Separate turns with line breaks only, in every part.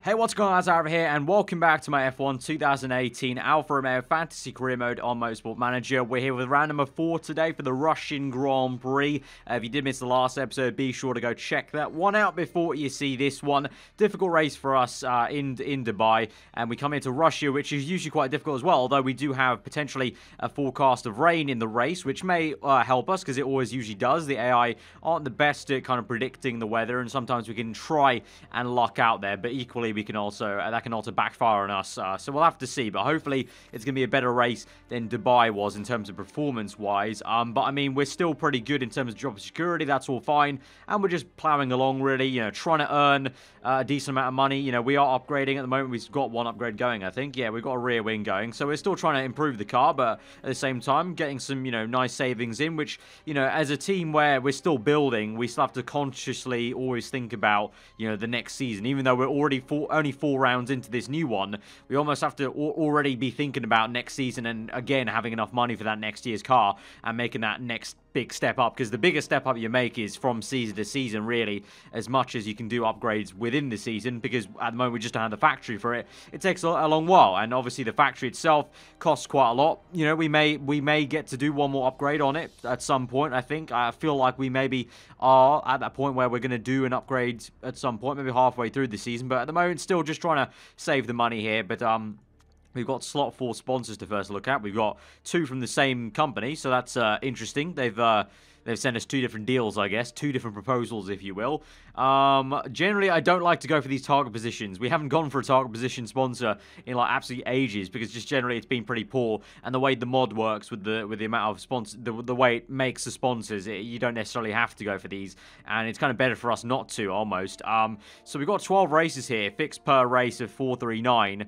Hey, what's going on, aarava here, and welcome back to my F1 2018 Alfa Romeo Fantasy Career Mode on Motorsport Manager. We're here with round number 4 today for the Russian Grand Prix. If you did miss the last episode, be sure to go check that one out before you see this one. Difficult race for us in Dubai, and we come into Russia, which is usually quite difficult as well, although we do have potentially a forecast of rain in the race, which may help us, because it always usually does. The AI aren't the best at kind of predicting the weather, and sometimes we can try and luck out there, but equally we can also that can also backfire on us, so we'll have to see. But hopefully it's going to be a better race than Dubai was in terms of performance wise. But I mean, we're still pretty good in terms of job security. That's all fine, and we're just plowing along, really, trying to earn a decent amount of money. We are upgrading at the moment. We've got one upgrade going, I think. Yeah, we've got a rear wing going, so we're still trying to improve the car, but at the same time getting some nice savings in, which as a team where we're still building, we still have to consciously always think about the next season. Even though we're already only 4 rounds into this new one, we almost have to already be thinking about next season, and again having enough money for that next year's car and making that next big step up, because the biggest step up you make is from season to season, really, as much as you can do upgrades within the season, because at the moment we just don't have the factory for it. It takes a long while, and obviously the factory itself costs quite a lot. We may get to do one more upgrade on it at some point. I feel like we maybe are at that point where we're going to do an upgrade at some point, maybe halfway through the season, but at the moment still just trying to save the money here. But we've got slot 4 sponsors to first look at. We've got 2 from the same company, so that's interesting. They've sent us 2 different deals, I guess. 2 different proposals, if you will. Generally, I don't like to go for these target positions. We haven't gone for a target position sponsor in, like, absolutely ages, because just generally it's been pretty poor. And the way the mod works with the amount of sponsors, the way it makes the sponsors, you don't necessarily have to go for these. And it's kind of better for us not to, almost. So we've got 12 races here, fixed per race of 439.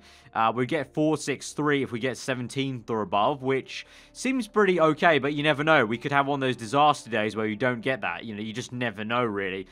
We get 463 if we get 17th or above, which seems pretty okay, but you never know. We could have one of those disaster days where you don't get that. You just never know, really,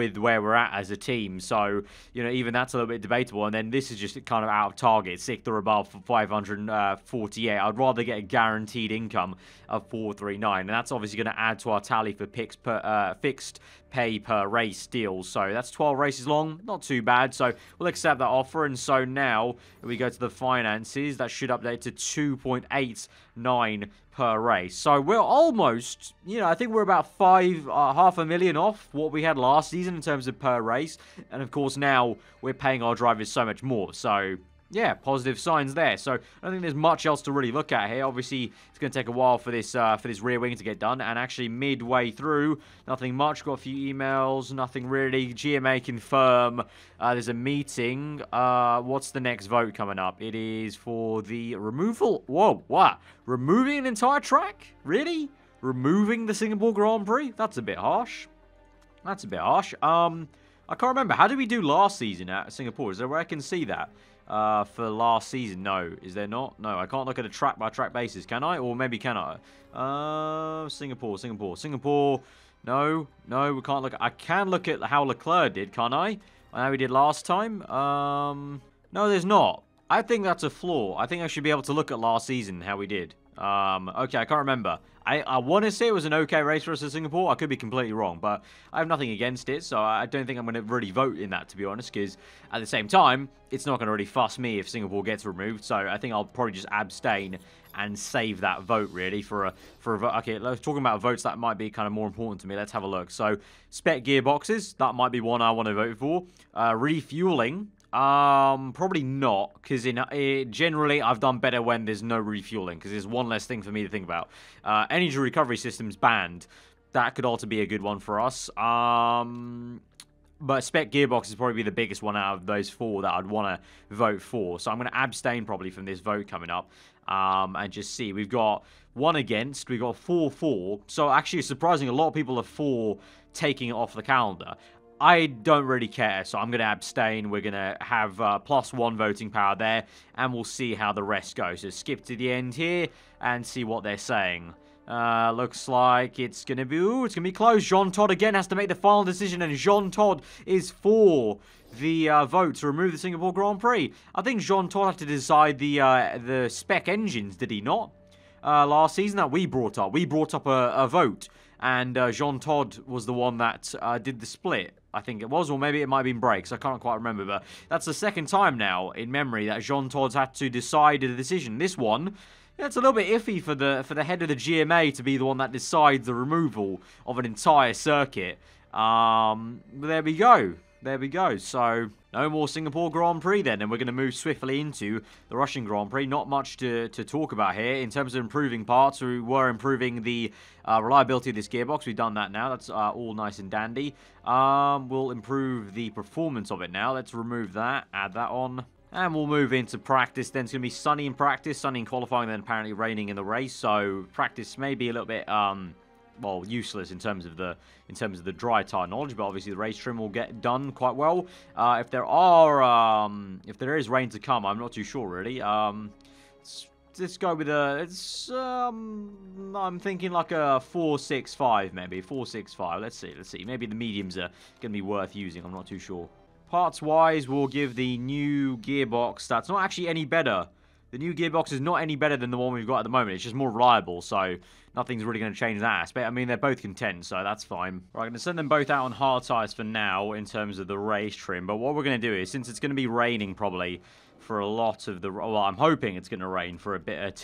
with where we're at as a team. So even that's a little bit debatable. And then this is just kind of out of target, 6th or above for 548. I'd rather get a guaranteed income of 439, and that's obviously going to add to our tally for fixed pay per race deals. So that's 12 races long, not too bad. So we'll accept that offer. And so now we go to the finances. That should update to 2.89 per race. So we're almost, I think we're about half a million off what we had last season in terms of per race. And of course now we're paying our drivers so much more. So yeah, positive signs there. So I don't think there's much else to really look at here. Obviously, it's going to take a while for this rear wing to get done. And actually, midway through, nothing much. Got a few emails, nothing really. GMA confirm. There's a meeting. What's the next vote coming up? It is for the removal. Whoa, what? Removing an entire track? Really? Removing the Singapore Grand Prix? That's a bit harsh. That's a bit harsh. I can't remember. How did we do last season at Singapore? Is there where I can see that? For last season? No. Is there not? No, I can't look at a track-by-track basis, can I? Or maybe can I? Singapore. No, we can't look. I can look at how Leclerc did, can't I? How we did last time? No, there's not. I think that's a flaw. I think I should be able to look at last season, how we did. Okay, I can't remember. I want to say it was an okay race for us at Singapore. I could be completely wrong, but I have nothing against it, so I don't think I'm going to really vote in that, to be honest, because at the same time, it's not going to really fuss me if Singapore gets removed, so I think I'll probably just abstain and save that vote, really, for a vote. Okay, let's talk about votes that might be kind of more important to me. Let's have a look. So, spec gearboxes, that might be one I want to vote for. Refueling. Probably not, because generally I've done better when there's no refueling, because there's one less thing for me to think about. Energy recovery systems banned. That could also be a good one for us. But spec gearbox is probably the biggest one out of those 4 that I'd want to vote for. So I'm going to abstain probably from this vote coming up. And just see. We've got 1 against. We've got 4 for. So actually, surprising, a lot of people are for taking it off the calendar. I don't really care, so I'm going to abstain. We're going to have +1 voting power there, and we'll see how the rest goes. So skip to the end here and see what they're saying. Looks like it's going to be... Ooh, it's going to be close. Jean Todt again has to make the final decision, and Jean Todt is for the vote to remove the Singapore Grand Prix. I think Jean Todt had to decide the spec engines, did he not? Last season that we brought up. We brought up a vote, and Jean Todt was the one that did the split. I think it was, or maybe it might have been brakes. I can't quite remember, but that's the second time now in memory that Jean Todt had to decide a decision. This one, yeah, it's a little bit iffy for the head of the GMA to be the one that decides the removal of an entire circuit. But there we go. There we go. So, no more Singapore Grand Prix then, and we're going to move swiftly into the Russian Grand Prix. Not much to talk about here. In terms of improving parts, we were improving the reliability of this gearbox. We've done that now. That's all nice and dandy. We'll improve the performance of it now. Let's remove that, add that on. And we'll move into practice. Then it's going to be sunny in practice, sunny in qualifying, then apparently raining in the race. So, practice may be a little bit... well, useless in terms of the dry tire knowledge, but obviously the race trim will get done quite well. If there is rain to come, I'm not too sure really. Let's go with I'm thinking like a 4.65 maybe, 4.65. Let's see. Maybe the mediums are going to be worth using. I'm not too sure. Parts wise, we'll give the new gearbox that's not actually any better. The new gearbox is not any better than the one we've got at the moment. It's just more reliable, so nothing's really going to change that aspect. I mean, they're both content, so that's fine. Right, I'm going to send them both out on hard tires for now in terms of the race trim. But what we're going to do is, since it's going to be raining probably for a lot of the... Well, I'm hoping it's going to rain for a bit,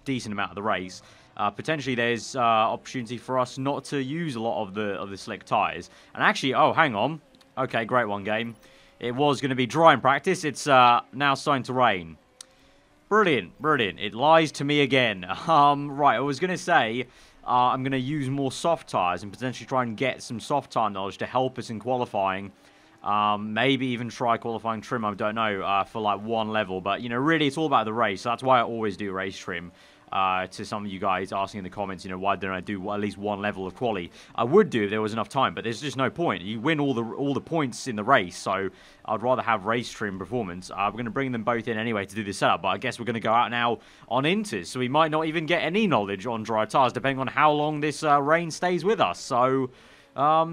decent amount of the race. Potentially, there's opportunity for us not to use a lot of the slick tires. And actually, oh, hang on. Okay, great one, game. It was going to be dry in practice. It's now starting to rain. Brilliant, brilliant. It lies to me again. Right, I was going to say I'm going to use more soft tires and potentially try and get some soft tire knowledge to help us in qualifying. Maybe even try qualifying trim, I don't know, for like one level. But, you know, really it's all about the race. So that's why I always do race trim. To some of you guys asking in the comments, you know, why don't I do at least one level of quali? I would do if there was enough time, but there's just no point. You win all the points in the race, so I'd rather have race trim performance. We're going to bring them both in anyway to do the setup, but I guess we're going to go out now on inters, so we might not even get any knowledge on dry tires, depending on how long this rain stays with us. So...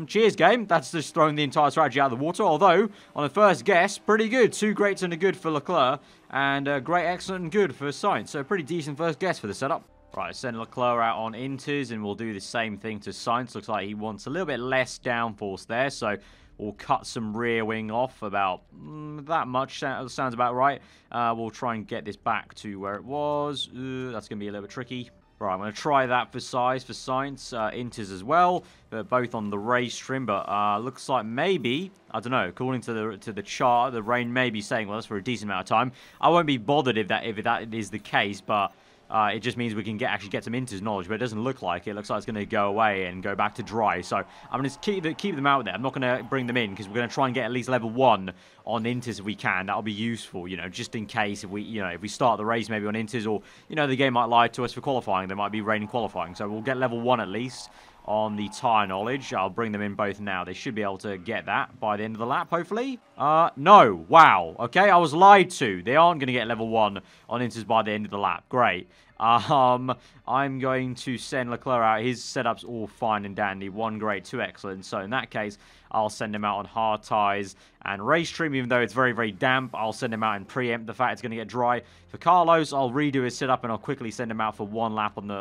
cheers, game. That's just throwing the entire strategy out of the water. Although, on the first guess, pretty good. 2 greats and a good for Leclerc. And great, excellent, and good for Sainz. So, pretty decent first guess for the setup. Right, send Leclerc out on inters, and we'll do the same thing to Sainz. Looks like he wants a little bit less downforce there. So, we'll cut some rear wing off about that much. Sounds about right. We'll try and get this back to where it was. That's going to be a little bit tricky. Right, I'm going to try that for size for Sainz, inters as well, but both on the race trim. But looks like maybe, I don't know, according to the chart, the rain may be saying, well, that's for a decent amount of time. I won't be bothered if that is the case, but it just means we can actually get some inters knowledge. But it doesn't look like it. It looks like it's going to go away and go back to dry. So I'm going to keep them out there. I'm not going to bring them in because we're going to try and get at least level 1 on inters if we can. That'll be useful, you know, just in case if we start the race maybe on inters, or, you know, the game might lie to us for qualifying. There might be rain in qualifying. So we'll get level 1 at least on the tyre knowledge. I'll bring them in both now. They should be able to get that by the end of the lap, hopefully. No. Wow. Okay, I was lied to. They aren't going to get level 1 on inters by the end of the lap. Great. I'm going to send Leclerc out. His setup's all fine and dandy. 1 great, 2 excellent. So in that case, I'll send him out on hard tyres and race trim. Even though it's very, very damp, I'll send him out and preempt the fact it's going to get dry. For Carlos, I'll redo his setup and I'll quickly send him out for 1 lap on the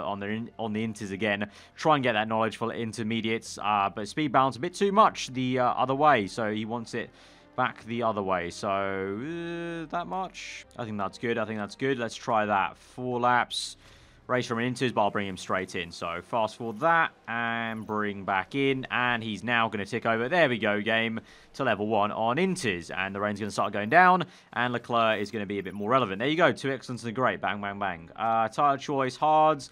inters again. Try and get that knowledge for intermediates. But speed balance a bit too much the other way, so he wants it back the other way. So that much. I think that's good. Let's try that. 4 laps. Race from inters, but I'll bring him straight in. So fast forward that and bring back in, and he's now going to tick over. There we go, game, to level 1 on inters, and the rain's going to start going down, and Leclerc is going to be a bit more relevant. There you go, 2 excellents and a great. Bang, bang, bang. Tire choice, hards,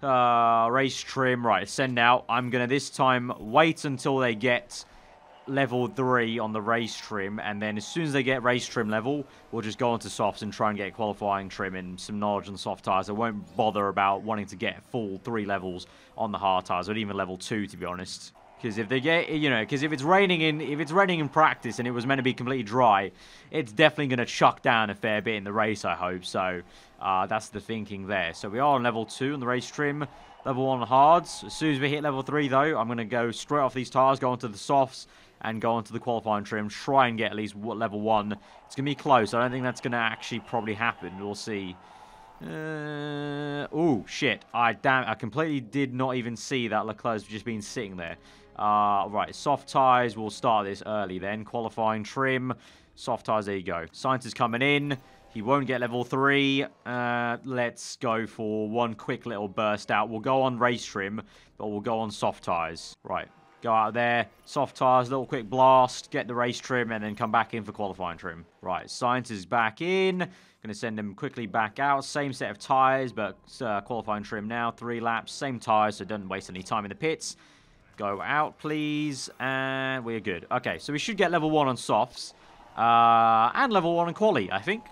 race trim. Right, send out. I'm going to this time wait until they get level 3 on the race trim, and then as soon as they get race trim level, we'll just go on to softs and try and get qualifying trim and some knowledge on soft tires. I won't bother about wanting to get full 3 levels on the hard tires, or even level 2, to be honest. Because if they get, you know, because if it's raining in practice and it was meant to be completely dry, it's definitely going to chuck down a fair bit in the race, I hope. So that's the thinking there. So we are on level 2 on the race trim, level 1 hards. As soon as we hit level 3, though, I'm going to go straight off these tires, go onto the softs, and go onto the qualifying trim, try and get at least level 1. It's going to be close. I don't think that's going to actually probably happen. We'll see. Oh, shit. I completely did not even see that Leclerc's just been sitting there. Right, soft tyres. We'll start this early then. Qualifying trim. Soft tyres, there you go. Science is coming in. He won't get level 3. Let's go for one quick little burst out. We'll go on race trim, but we'll go on soft tyres. Right, go out there. Soft tyres, little quick blast. Get the race trim, and then come back in for qualifying trim. Right, Science is back in. Going to send him quickly back out. Same set of tyres, but qualifying trim now. 3 laps, same tyres, so don't waste any time in the pits. Go out, please, and we're good. Okay, so we should get level 1 on softs, and level 1 on quali, I think.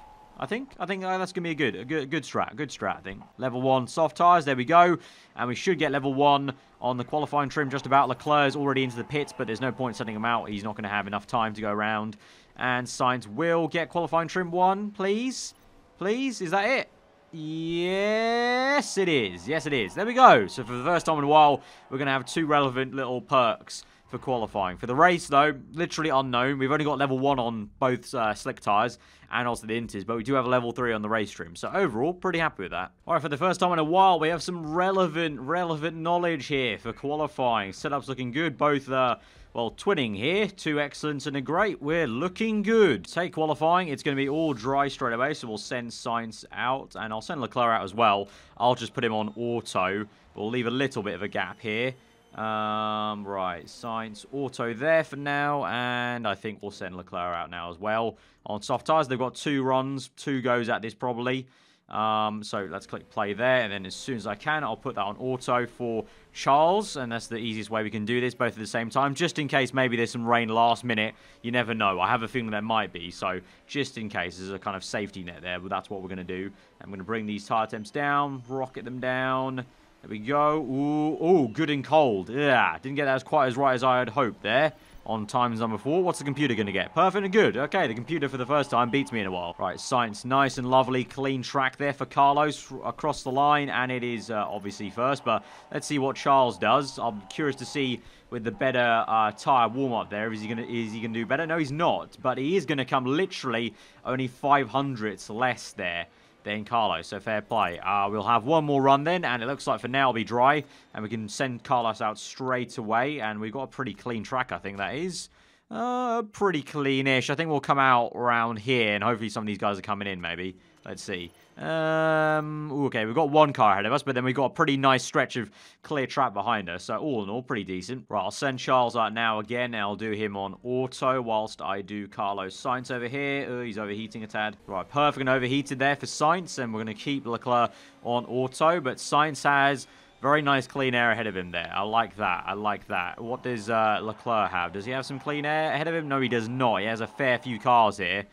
I think that's going to be a good strat, I think. Level 1 soft tyres, there we go. And we should get level 1 on the qualifying trim just about. Leclerc's already into the pits, but there's no point sending him out. He's not going to have enough time to go around. And Sainz will get qualifying trim 1, please. Please, is that it? Yes, it is. Yes, it is. There we go. So for the first time in a while, we're going to have 2 relevant little perks for qualifying. For the race, though, literally unknown. We've only got level 1 on both slick tyres and also the inters, but we do have a level 3 on the race trim. So overall, pretty happy with that. All right, for the first time in a while, we have some relevant knowledge here for qualifying. Setup's looking good. Both, well, twinning here. 2 excellents and a great. We're looking good. Take qualifying. It's going to be all dry straight away, so we'll send Sainz out, and I'll send Leclerc out as well. I'll just put him on auto. We'll leave a little bit of a gap here. Right, Sainz auto there for now, and I think we'll send Leclerc out now as well. On soft tyres, they've got 2 runs, 2 goes at this probably. So let's click play there, and then as soon as I can, I'll put that on auto for Charles, and that's the easiest way we can do this, both at the same time, just in case maybe there's some rain last minute. You never know. I have a feeling there might be, so just in case, there's a kind of safety net there, but that's what we're going to do. I'm going to bring these tyre temps down, rocket them down. There we go. Ooh, good and cold. Yeah, didn't get that quite as right as I had hoped there on times number 4. What's the computer going to get? Perfect and good. Okay, the computer for the first time beats me in a while. Right, Sainz, nice and lovely, clean track there for Carlos across the line, and it is obviously first, but let's see what Charles does. I'm curious to see with the better tyre warm-up there. Is he gonna do better? No, he's not, but he is going to come literally only 500ths less there than Carlos, so fair play. We'll have one more run then, and it looks like for now it'll be dry, and we can send Carlos out straight away, and we've got a pretty clean track, I think that is. Pretty cleanish. I think we'll come out around here, and hopefully some of these guys are coming in, maybe. Let's see. Okay, we've got 1 car ahead of us, but then we've got a pretty nice stretch of clear track behind us, so all in all, pretty decent. Right, I'll send Charles out now again, and I'll do him on auto whilst I do Carlos Sainz over here. He's overheating a tad. Right, perfect and overheated there for Sainz, and we're going to keep Leclerc on auto, but Sainz has very nice clean air ahead of him there. I like that. I like that. What does Leclerc have? Does he have some clean air ahead of him? No, he does not. He has a fair few cars here.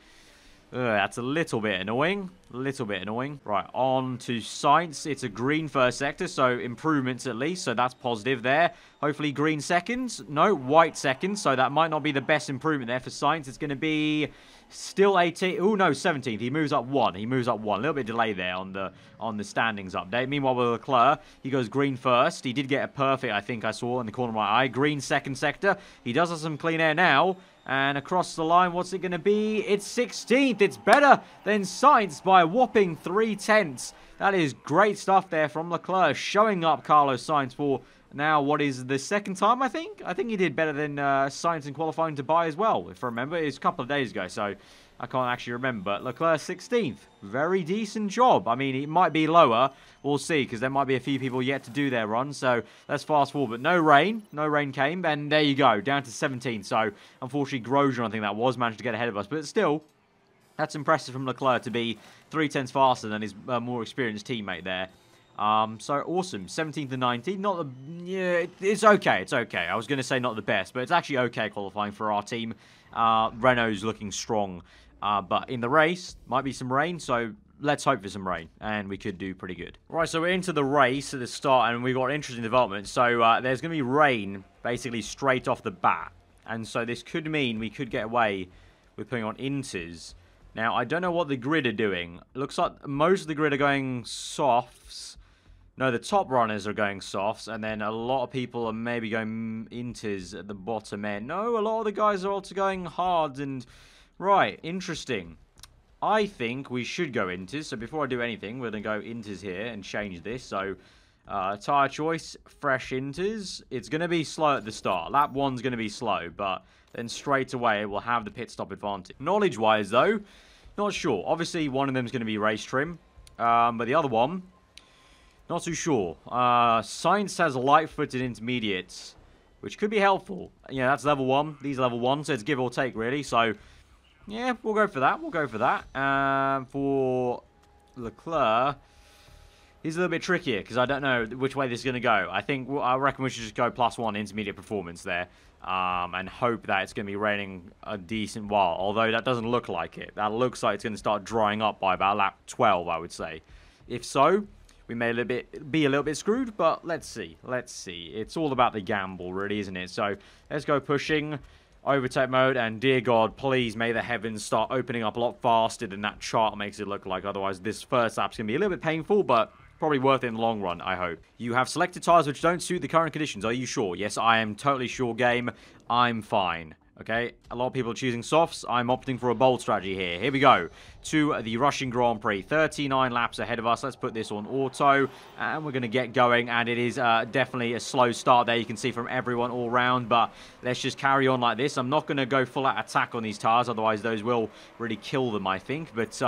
That's a little bit annoying. Right, on to Sainz. It's a green first sector, so improvements at least, so that's positive there. Hopefully green seconds. No, white seconds, so that might not be the best improvement there for Sainz. It's going to be still 18th. Oh, no, 17th. He moves up 1. A little bit of delay there on the standings update. Meanwhile, with Leclerc, he goes green first. He did get a perfect, I think I saw in the corner of my eye. Green second sector. He does have some clean air now. And across the line, what's it going to be? It's 16th. It's better than Sainz by a whopping 3/10. That is great stuff there from Leclerc, showing up Carlos Sainz for now what is the 2nd time, I think. I think he did better than Sainz in qualifying Dubai as well, if I remember. It was a couple of days ago, so I can't actually remember. But Leclerc 16th. Very decent job. I mean, it might be lower. We'll see, because there might be a few people yet to do their run. So let's fast forward. But no rain. No rain came. And there you go. Down to 17th. So unfortunately, Grosjean, I think that was, managed to get ahead of us. But still, that's impressive from Leclerc to be 3/10 faster than his more experienced teammate there. So awesome. 17th and 19th. Not the... Yeah, it's okay. It's okay. I was going to say not the best, but it's actually okay qualifying for our team. Renault's looking strong. But in the race, might be some rain, so let's hope for some rain, and we could do pretty good. Right, so we're into the race at the start, and we've got interesting developments. So there's going to be rain, basically, straight off the bat. And so this could mean we could get away with putting on inters. Now, I don't know what the grid are doing. It looks like most of the grid are going softs. No, the top runners are going softs, and then a lot of people are maybe going inters at the bottom end. No, a lot of the guys are also going hards and... Right, interesting. I think we should go inters. So before I do anything, we're going to go inters here and change this. So Tyre choice, fresh inters. It's going to be slow at the start. Lap 1's going to be slow, but then straight away it will have the pit stop advantage. Knowledge-wise, though, not sure. Obviously, one of them is going to be race trim, but the other one, not too sure. Science has light-footed intermediates, which could be helpful. Yeah, that's level 1. These level 1, so it's give or take, really. So, yeah, we'll go for that. We'll go for that. For Leclerc, he's a little bit trickier because I don't know which way this is going to go. I reckon we should just go +1 intermediate performance there, and hope that it's going to be raining a decent while. Although that doesn't look like it. That looks like it's going to start drying up by about lap 12, I would say. If so, we may be a little bit screwed, but let's see. Let's see. It's all about the gamble, really, isn't it? So let's go pushing. Overtake mode, and dear God, please may the heavens start opening up a lot faster than that chart makes it look like. Otherwise, this first lap's going to be a little bit painful, but probably worth it in the long run, I hope. You have selected tyres which don't suit the current conditions. Are you sure? Yes, I am totally sure, game. I'm fine. Okay, a lot of people are choosing softs. I'm opting for a bold strategy here. Here we go to the Russian Grand Prix. 39 laps ahead of us. Let's put this on auto, and we're going to get going. And it is definitely a slow start there. You can see from everyone all round, but let's just carry on like this. I'm not going to go full out attack on these tires, otherwise those will really kill them, I think. But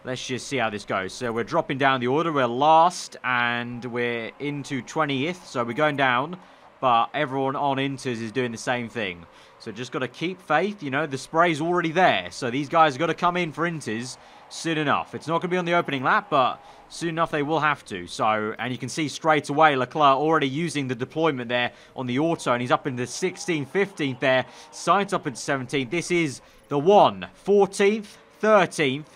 let's just see how this goes. So we're dropping down the order. We're last, and we're into 20th, so we're going down. But everyone on inters is doing the same thing. So just got to keep faith. You know, the spray's already there. So these guys have got to come in for inters soon enough. It's not going to be on the opening lap, but soon enough they will have to. So, and you can see straight away Leclerc already using the deployment there on the auto. And he's up into 16th, 15th there. Sainz up into 17th. This is the one. 14th, 13th.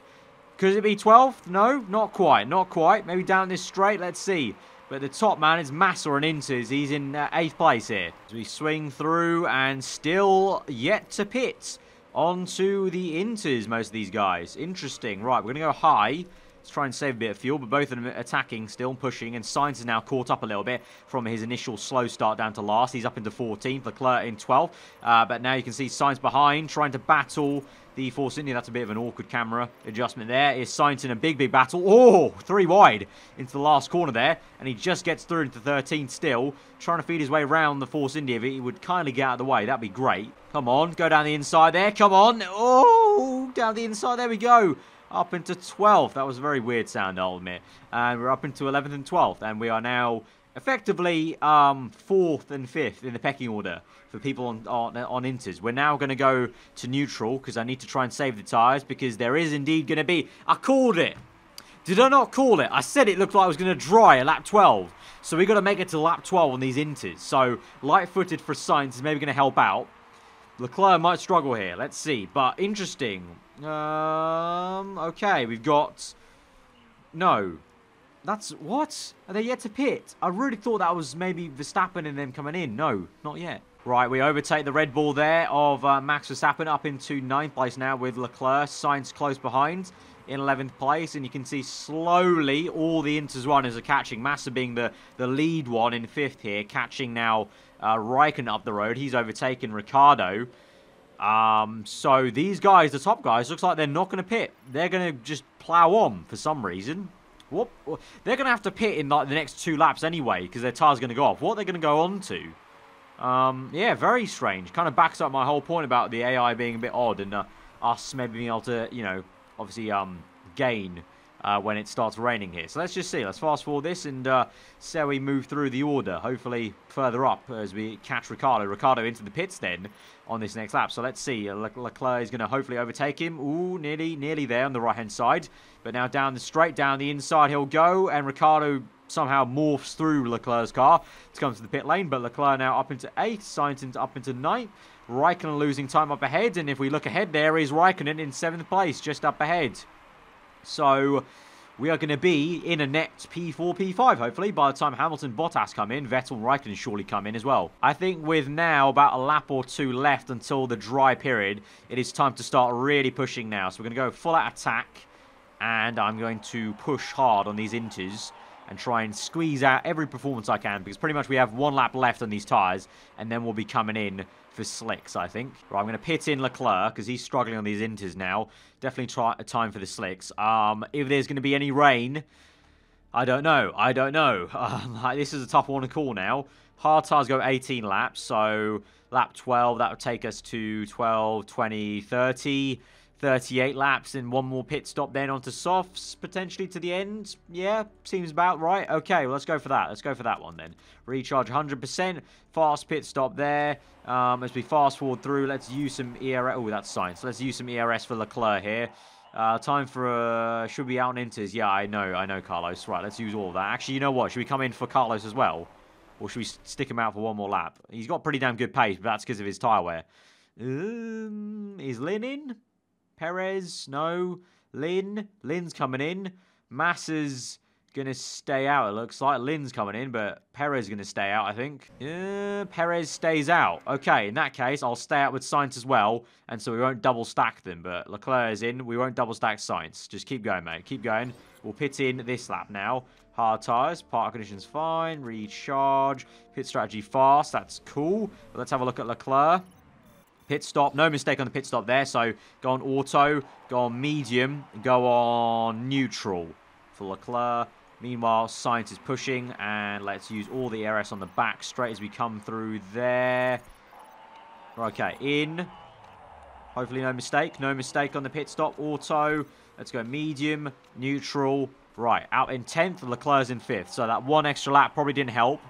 Could it be 12th? No, not quite. Not quite. Maybe down this straight. Let's see. But the top man is Massa on inters. He's in 8th place here. As we swing through and still yet to pit onto the inters, most of these guys. Interesting. Right, we're going to go high. Let's try and save a bit of fuel, but both of them attacking, still pushing, and Sainz is now caught up a little bit from his initial slow start down to last. He's up into 14th, Leclerc in 12th, but now you can see Sainz behind, trying to battle the Force India. That's a bit of an awkward camera adjustment there. Is Sainz in a big, big battle. Oh, 3 wide into the last corner there, and he just gets through into 13th still, trying to feed his way around the Force India. If he would kindly get out of the way, that'd be great. Come on, go down the inside there. Come on. Oh, down the inside. There we go. Up into 12th. That was a very weird sound, I'll admit. And we're up into 11th and 12th. And we are now effectively 4th and 5th in the pecking order for people on inters. We're now going to go to neutral because I need to try and save the tyres because there is indeed going to be... I called it. Did I not call it? I said it looked like it was going to dry at lap 12. So we've got to make it to lap 12 on these inters. So light-footed for Sainz is maybe going to help out. Leclerc might struggle here. Let's see. But interesting. Okay, we've got... No. That's... What? Are they yet to pit? I really thought that was maybe Verstappen and them coming in. No, not yet. Right, we overtake the Red Bull there of Max Verstappen up into 9th place now with Leclerc. Sainz close behind in 11th place. And you can see slowly all the Inters runners are catching. Massa being the lead one in 5th here. Catching now Raikkonen up the road. He's overtaken Ricciardo. So these guys, the top guys, looks like they're not going to pit. They're going to just plow on for some reason. What? They're going to have to pit in like the next 2 laps anyway because their tire's going to go off. What are they going to go on to? Yeah, very strange. Kind of backs up my whole point about the AI being a bit odd and us maybe being able to, you know, obviously gain when it starts raining here. So let's just see. Let's fast forward this and see how we move through the order. Hopefully further up as we catch Ricciardo. Ricciardo into the pits then on this next lap. So let's see. Leclerc is going to hopefully overtake him. Ooh, nearly there on the right-hand side. But now down the straight, down the inside he'll go. And Ricciardo somehow morphs through Leclerc's car to come to the pit lane. But Leclerc now up into 8th. Sainz up into 9th. Raikkonen losing time up ahead. And if we look ahead, there is Raikkonen in 7th place, just up ahead. So we are going to be in a net P4, P5, hopefully. By the time Hamilton, Bottas come in, Vettel and Raikkonen surely come in as well. I think with now about a lap or 2 left until the dry period, it is time to start really pushing now. So we're going to go full out attack. And I'm going to push hard on these Inters and try and squeeze out every performance I can. Because pretty much we have 1 lap left on these tyres. And then we'll be coming in for slicks, I think. Right, I'm going to pit in Leclerc because he's struggling on these Inters now. Definitely try a time for the slicks. If there's going to be any rain, I don't know. I don't know. This is a tough one to call now. Hard tires go 18 laps, so lap 12, that would take us to 12, 20, 30, 38 laps, and one more pit stop then onto softs, potentially to the end. Yeah, seems about right. Okay, well, let's go for that. Let's go for that one then. Recharge 100%. Fast pit stop there. As we fast forward through, let's use some ERS. Oh, that's science. Let's use some ERS for Leclerc here. Time for, should we out and inters? Yeah, I know, Carlos. Right, let's use all of that. Actually, you know what? Should we come in for Carlos as well? Or should we stick him out for one more lap? He's got pretty damn good pace, but that's because of his tyre wear. Is Lynn in? Perez? No. Lynn's coming in. Massa's going to stay out, it looks like. Lynn's coming in, but Perez is going to stay out, I think. Perez stays out. Okay, in that case, I'll stay out with Sainz as well, and so we won't double stack them, but Leclerc is in. We won't double stack Sainz. Just keep going, mate. Keep going. We'll pit in this lap now. Hard tyres. Park conditions fine. Recharge. Pit strategy fast. That's cool. But let's have a look at Leclerc. Pit stop. No mistake on the pit stop there. So go on auto. Go on medium. Go on neutral for Leclerc. Meanwhile, Sainz is pushing. And let's use all the ERS on the back straight as we come through there. Okay. In. Hopefully no mistake. No mistake on the pit stop. Auto. Let's go medium. Neutral. Right, out in 10th, Leclerc's in 5th. So that one extra lap probably didn't help.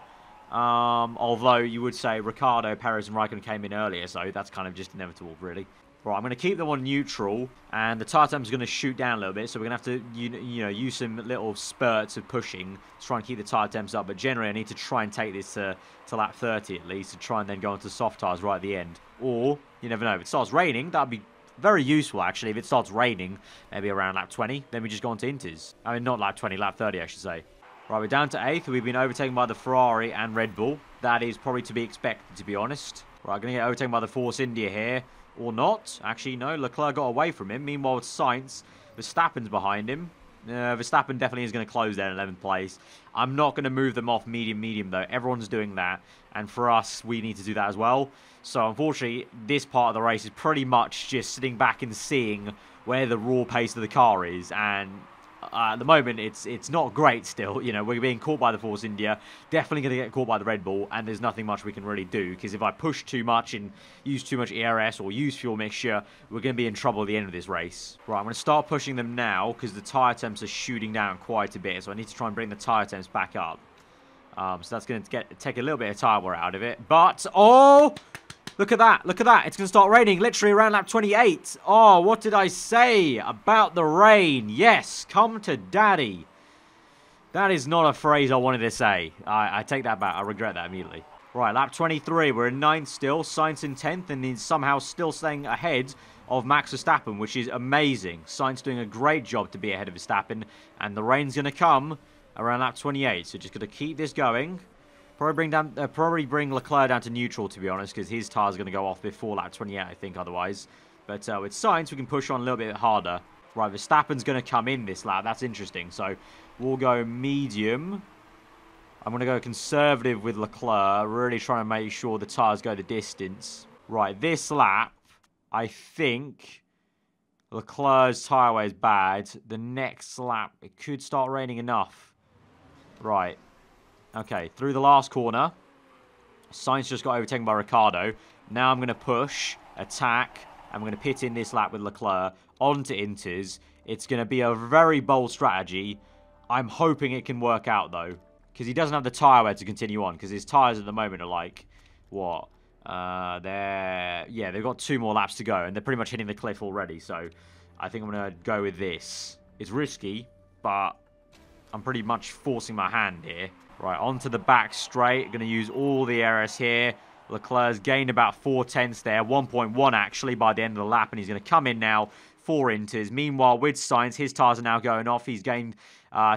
Although you would say Ricciardo, Perez, and Raikkonen came in earlier. So that's kind of just inevitable, really. Right, I'm going to keep them on neutral. And the tyre temp is going to shoot down a little bit. So we're going to have to, you know, use some little spurts of pushing to try and keep the tyre temps up. But generally, I need to try and take this to lap 30 at least. To try and then go onto soft tyres right at the end. Or, you never know, if it starts raining, that'd be very useful, actually. If it starts raining, maybe around lap 20, then we just go on to inters. I mean, not lap 20, lap 30, I should say. Right, we're down to 8th. We've been overtaken by the Ferrari and Red Bull. That is probably to be expected, to be honest. Right, going to get overtaken by the Force India here. Or not. Actually, no. Leclerc got away from him. Meanwhile, with Sainz, Verstappen's behind him. Verstappen definitely is going to close there in 11th place. I'm not going to move them off medium, though. Everyone's doing that. And for us, we need to do that as well. So, unfortunately, this part of the race is pretty much just sitting back and seeing where the raw pace of the car is. And at the moment, it's not great still. You know, we're being caught by the Force India. Definitely going to get caught by the Red Bull. And there's nothing much we can really do. Because if I push too much and use too much ERS or use fuel mixture, we're going to be in trouble at the end of this race. Right, I'm going to start pushing them now. Because the tyre temps are shooting down quite a bit. So I need to try and bring the tyre temps back up. So that's going to take a little bit of tyre wear out of it. But, oh! Look at that. Look at that. It's going to start raining literally around lap 28. Oh, what did I say about the rain? Yes, come to daddy. That is not a phrase I wanted to say. I take that back. I regret that immediately. Right, lap 23. We're in 9th still. Sainz in 10th. And he's somehow still staying ahead of Max Verstappen, which is amazing. Sainz doing a great job to be ahead of Verstappen. And the rain's going to come around lap 28. So just going to keep this going. Probably bring Leclerc down to neutral, to be honest, because his tyres are going to go off before lap 28, I think, otherwise. But with Sainz, we can push on a little bit harder. Right, Verstappen's going to come in this lap. That's interesting. So we'll go medium. I'm going to go conservative with Leclerc, really trying to make sure the tyres go the distance. Right, this lap, I think Leclerc's tyre wear is bad. The next lap, it could start raining enough. Right. Okay, through the last corner. Sainz just got overtaken by Ricciardo. Now I'm going to push, attack, and I'm going to pit in this lap with Leclerc onto inters. It's going to be a very bold strategy. I'm hoping it can work out, though. Because he doesn't have the tyre wear to continue on. Because his tyres at the moment are like, what? Yeah, they've got 2 more laps to go. And they're pretty much hitting the cliff already. So I think I'm going to go with this. It's risky, but I'm pretty much forcing my hand here. Right, onto the back straight. Going to use all the ERS here. Leclerc's gained about 4 tenths there. 1.1 actually by the end of the lap. And he's going to come in now 4 inters. Meanwhile, with Sainz, his tyres are now going off. He's gained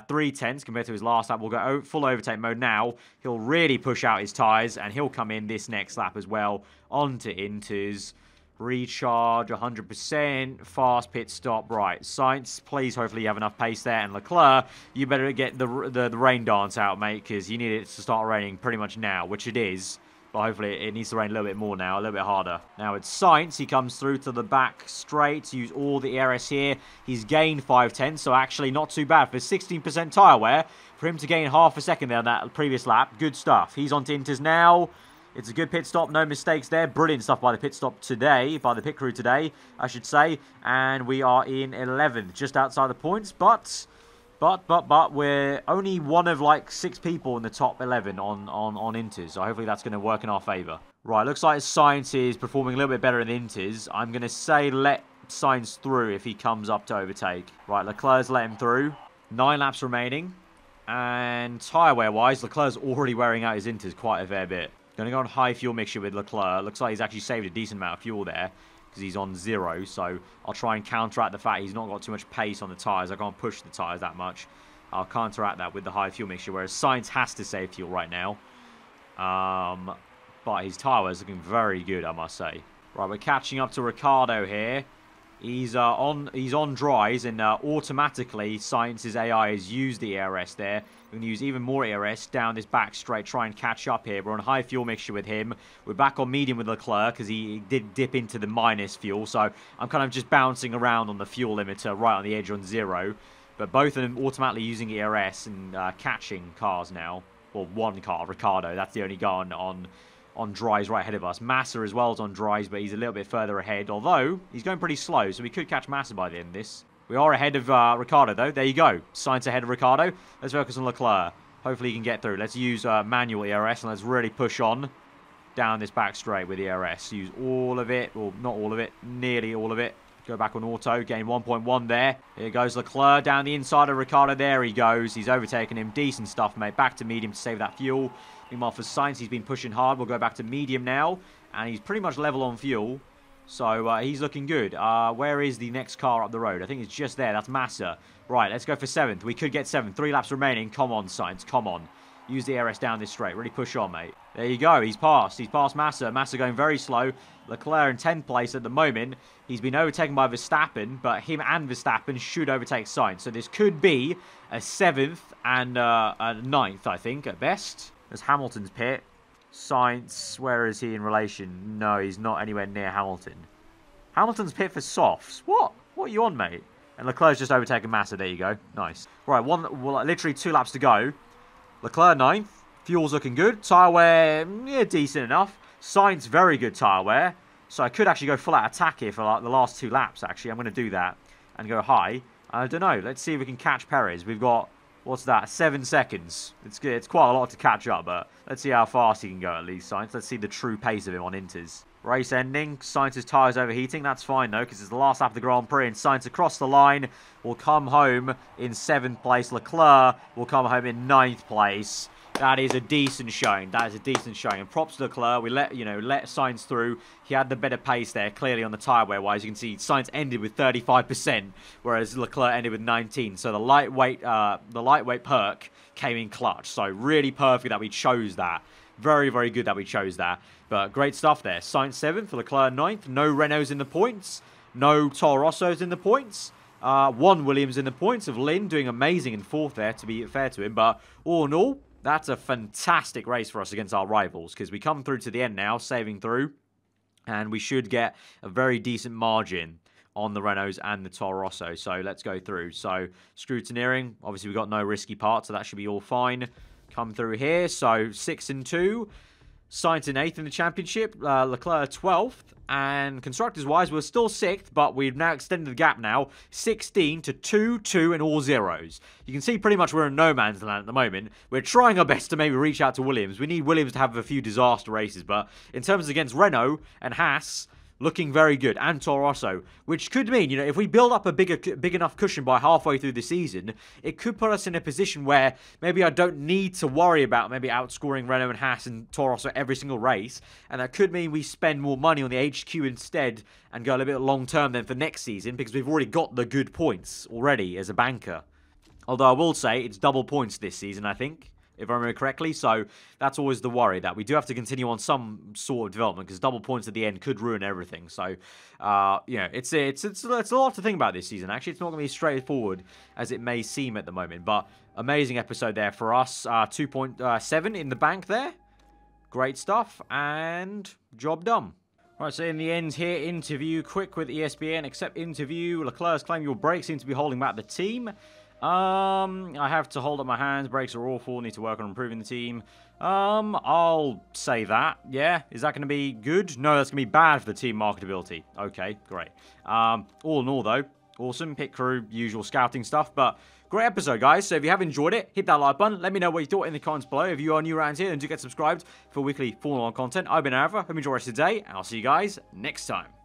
3 tenths compared to his last lap. We'll go full overtake mode now. He'll really push out his tyres. And he'll come in this next lap as well. Onto inters. Recharge 100%. Fast pit stop. Right, Sainz, please, hopefully you have enough pace there. And Leclerc, you better get the rain dance out, mate, because you need it to start raining pretty much now, which it is. But hopefully it needs to rain a little bit more now, a little bit harder. Now it's Sainz. He comes through to the back straight to use all the ARS here. He's gained 5/10, so actually not too bad. For 16% tyre wear, for him to gain half a second there on that previous lap, good stuff. He's on to Inters now. It's a good pit stop, no mistakes there. Brilliant stuff by the pit stop today, by the pit crew today, I should say. And we are in 11th, just outside the points, but we're only one of like 6 people in the top 11 on Inters, so hopefully that's going to work in our favour. Right, looks like Sainz is performing a little bit better in Inters. I'm going to say let Sainz through if he comes up to overtake. Right, Leclerc's let him through. 9 laps remaining. And tyre wear wise, Leclerc's already wearing out his Inters quite a fair bit. Going to go on high fuel mixture with Leclerc. Looks like he's actually saved a decent amount of fuel there, because he's on 0, so I'll try and counteract the fact he's not got too much pace on the tyres. I can't push the tyres that much. I'll counteract that with the high fuel mixture, whereas Sainz has to save fuel right now. But his tyre is looking very good, I must say. Right, we're catching up to Ricciardo here. He's on dries, and automatically Sainz's AI has used the ARS there. We're going to use even more ARS down this back straight, try and catch up here. We're on high fuel mixture with him. We're back on medium with Leclerc because he did dip into the minus fuel. So I'm kind of just bouncing around on the fuel limiter right on the edge on 0. But both of them automatically using ARS and catching cars now. Well, one car, Ricciardo. That's the only guy on dries right ahead of us. Massa as well is on dries, but he's a little bit further ahead. Although, he's going pretty slow, so we could catch Massa by the end of this. We are ahead of Ricciardo, though. There you go. Sainz ahead of Ricciardo. Let's focus on Leclerc. Hopefully he can get through. Let's use manual ERS, and let's really push on down this back straight with ERS. Use all of it. Well, not all of it. Nearly all of it. Go back on auto. Gain 1.1 there. Here goes Leclerc down the inside of Ricciardo. There he goes. He's overtaken him. Decent stuff, mate. Back to medium to save that fuel. Meanwhile, for Sainz, he's been pushing hard. We'll go back to medium now. And he's pretty much level on fuel. So he's looking good. Where is the next car up the road? I think it's just there. That's Massa. Right, let's go for 7th. We could get 7th. 3 laps remaining. Come on, Sainz. Come on. Use the ARS down this straight. Really push on, mate. There you go. He's passed. He's passed Massa. Massa going very slow. Leclerc in 10th place at the moment. He's been overtaken by Verstappen, but him and Verstappen should overtake Sainz. So this could be a 7th and a 9th, I think, at best. There's Hamilton's pit. Sainz, where is he in relation? No, he's not anywhere near Hamilton. Hamilton's pit for softs. What? What are you on, mate? And Leclerc's just overtaken Massa. There you go. Nice. Right, literally 2 laps to go. Leclerc 9th. Fuel's looking good. Tyre wear, yeah, decent enough. Sainz, very good tyre wear. So I could actually go full out attack here for like the last 2 laps, actually. I'm going to do that and go high. I don't know. Let's see if we can catch Perez. We've got, what's that, 7 seconds. It's quite a lot to catch up, but let's see how fast he can go at least, Sainz. Let's see the true pace of him on Inters. Race ending. Sainz's tyres overheating. That's fine, though, because it's the last lap of the Grand Prix, and Sainz across the line will come home in 7th place. Leclerc will come home in 9th place. That is a decent showing. That is a decent showing. And props to Leclerc. We let Sainz through. He had the better pace there, clearly on the tyre wear wise. You can see Sainz ended with 35%, whereas Leclerc ended with 19%. So the lightweight perk came in clutch. So really perfect that we chose that. Very, very good that we chose that. But great stuff there. Sainz 7th, Leclerc 9th. No Renaults in the points. No Toro Rossos in the points. 1 Williams in the points of Lynn doing amazing in 4th there, to be fair to him. But all in all, that's a fantastic race for us against our rivals, because we come through to the end now, saving through, and we should get a very decent margin on the Renaults and the Toro Rosso. So let's go through. So scrutineering, obviously we've got no risky parts, so that should be all fine. Come through here, so 6 and 2. Sainz in 8th in the championship, Leclerc 12th, and constructors-wise, we're still 6th, but we've now extended the gap now, 16 to 2, 2, and all zeros. You can see pretty much we're in no man's land at the moment. We're trying our best to maybe reach out to Williams. We need Williams to have a few disaster races, but in terms against Renault and Haas, looking very good, and Toro Rosso, which could mean, if we build up a big enough cushion by halfway through the season, it could put us in a position where maybe I don't need to worry about maybe outscoring Renault and Haas and Toro Rosso every single race, and that could mean we spend more money on the HQ instead and go a little bit long-term then for next season, because we've already got the good points already as a banker. Although I will say it's double points this season, I think, if I remember correctly. So that's always the worry, that we do have to continue on some sort of development, because double points at the end could ruin everything. So, it's a lot to think about this season. Actually, it's not going to be as straightforward as it may seem at the moment. But amazing episode there for us. 2.7 in the bank there. great stuff, and job done. Right, so in the end here, interview quick with ESPN, accept interview. Leclerc's claim your brakes seem to be holding back the team. I have to hold up my hands. Brakes are awful. Need to work on improving the team. I'll say that. Yeah, is that going to be good? No, that's going to be bad for the team marketability. Okay, great. All in all, though, awesome. Pit crew, usual scouting stuff, but great episode, guys. So if you have enjoyed it, hit that like button. Let me know what you thought in the comments below. If you are new around here, then do get subscribed for weekly Formula 1 content. I've been aarava. Hope you enjoy the rest of the day, and I'll see you guys next time.